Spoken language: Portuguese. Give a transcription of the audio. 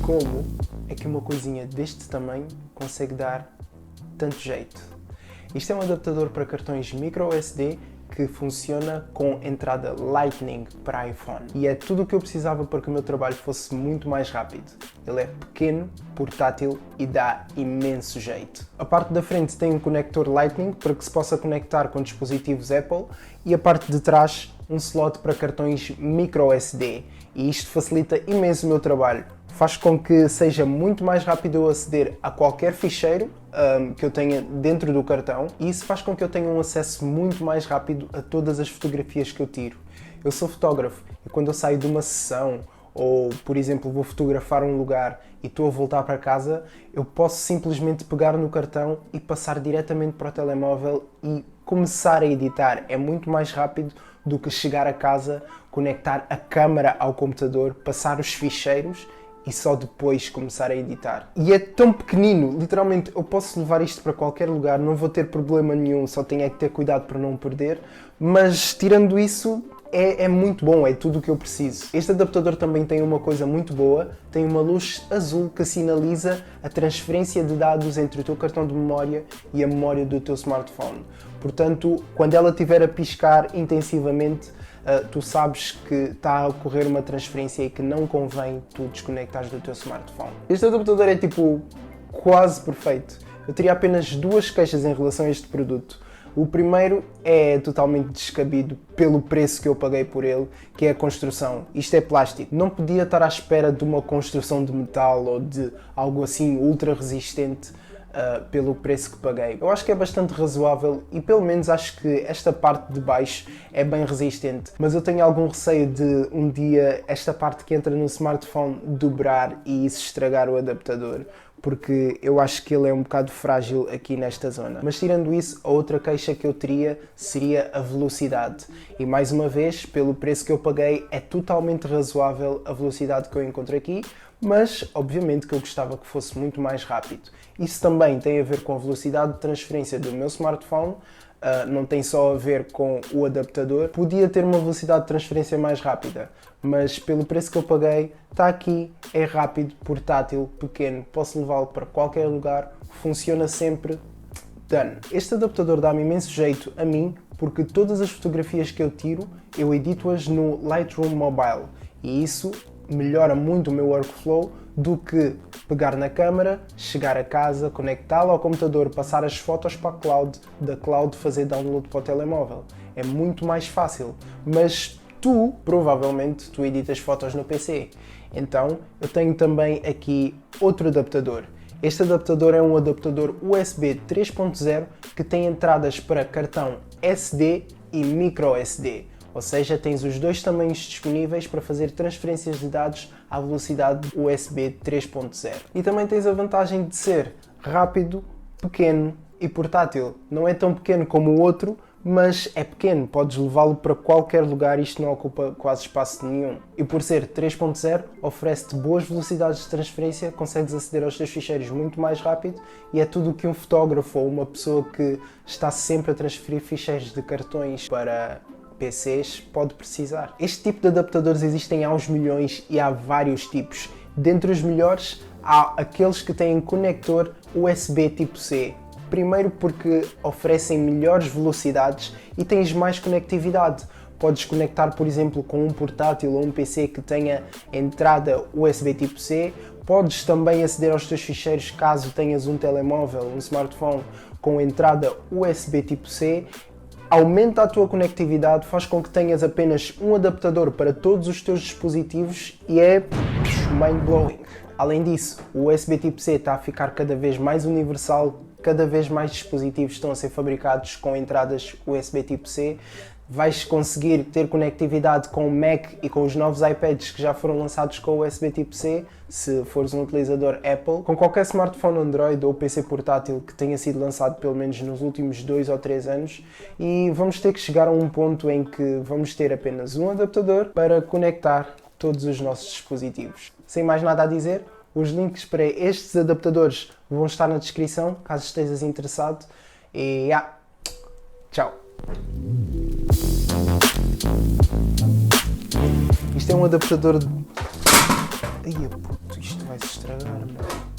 como é que uma coisinha deste tamanho consegue dar tanto jeito. Isto é um adaptador para cartões microSD que funciona com entrada Lightning para iPhone. E é tudo o que eu precisava para que o meu trabalho fosse muito mais rápido. Ele é pequeno, portátil e dá imenso jeito. A parte da frente tem um conector Lightning para que se possa conectar com dispositivos Apple e a parte de trás um slot para cartões microSD. E isto facilita imenso o meu trabalho. Faz com que seja muito mais rápido eu aceder a qualquer ficheiro que eu tenha dentro do cartão, e isso faz com que eu tenha um acesso muito mais rápido a todas as fotografias que eu tiro. Eu sou fotógrafo e quando eu saio de uma sessão ou, por exemplo, vou fotografar um lugar e estou a voltar para casa, eu posso simplesmente pegar no cartão e passar diretamente para o telemóvel e começar a editar. É muito mais rápido do que chegar a casa, conectar a câmera ao computador, passar os ficheiros e só depois começar a editar. E é tão pequenino, literalmente eu posso levar isto para qualquer lugar, não vou ter problema nenhum, só tenho é que ter cuidado para não perder, mas tirando isso, é muito bom, é tudo o que eu preciso. Este adaptador também tem uma coisa muito boa, tem uma luz azul que sinaliza a transferência de dados entre o teu cartão de memória e a memória do teu smartphone. Portanto, quando ela estiver a piscar intensivamente, tu sabes que está a ocorrer uma transferência e que não convém tu desconectares do teu smartphone. Este adaptador é tipo quase perfeito. Eu teria apenas duas queixas em relação a este produto. O primeiro é totalmente descabido pelo preço que eu paguei por ele, que é a construção. Isto é plástico. Não podia estar à espera de uma construção de metal ou de algo assim ultra resistente pelo preço que paguei. Eu acho que é bastante razoável e pelo menos acho que esta parte de baixo é bem resistente, mas eu tenho algum receio de um dia esta parte que entra no smartphone dobrar e isso estragar o adaptador, porque eu acho que ele é um bocado frágil aqui nesta zona. Mas tirando isso, a outra queixa que eu teria seria a velocidade. E mais uma vez, pelo preço que eu paguei, é totalmente razoável a velocidade que eu encontro aqui, mas obviamente que eu gostava que fosse muito mais rápido. Isso também tem a ver com a velocidade de transferência do meu smartphone, não tem só a ver com o adaptador. Podia ter uma velocidade de transferência mais rápida, mas pelo preço que eu paguei, está aqui, é rápido, portátil, pequeno, posso levá-lo para qualquer lugar, funciona sempre, done. Este adaptador dá-me imenso jeito a mim, porque todas as fotografias que eu tiro, eu edito-as no Lightroom Mobile, e isso melhora muito o meu workflow do que pegar na câmera, chegar a casa, conectá-la ao computador, passar as fotos para a cloud, da cloud fazer download para o telemóvel. É muito mais fácil, mas tu, provavelmente, tu editas fotos no PC. Então, eu tenho também aqui outro adaptador. Este adaptador é um adaptador USB 3.0 que tem entradas para cartão SD e microSD. Ou seja, tens os dois tamanhos disponíveis para fazer transferências de dados à velocidade USB 3.0. E também tens a vantagem de ser rápido, pequeno e portátil. Não é tão pequeno como o outro, mas é pequeno, podes levá-lo para qualquer lugar, isto não ocupa quase espaço nenhum. E por ser 3.0, oferece-te boas velocidades de transferência, consegues aceder aos teus ficheiros muito mais rápido e é tudo o que um fotógrafo ou uma pessoa que está sempre a transferir ficheiros de cartões para PCs pode precisar. Este tipo de adaptadores existem aos milhões e há vários tipos. Dentre os melhores, há aqueles que têm conector USB tipo C. Primeiro porque oferecem melhores velocidades e tens mais conectividade. Podes conectar, por exemplo, com um portátil ou um PC que tenha entrada USB tipo C. Podes também aceder aos teus ficheiros caso tenhas um telemóvel, um smartphone com entrada USB tipo C. Aumenta a tua conectividade, faz com que tenhas apenas um adaptador para todos os teus dispositivos e é mind-blowing. Além disso, o USB tipo C está a ficar cada vez mais universal, cada vez mais dispositivos estão a ser fabricados com entradas USB tipo C. Vais conseguir ter conectividade com o Mac e com os novos iPads que já foram lançados com o USB tipo C, se fores um utilizador Apple, com qualquer smartphone Android ou PC portátil que tenha sido lançado pelo menos nos últimos 2 ou 3 anos, e vamos ter que chegar a um ponto em que vamos ter apenas um adaptador para conectar todos os nossos dispositivos. Sem mais nada a dizer, os links para estes adaptadores vão estar na descrição, caso estejas interessado, e tchau! Isto é um adaptador de... Ai, puto. Isto vai se estragar, mano.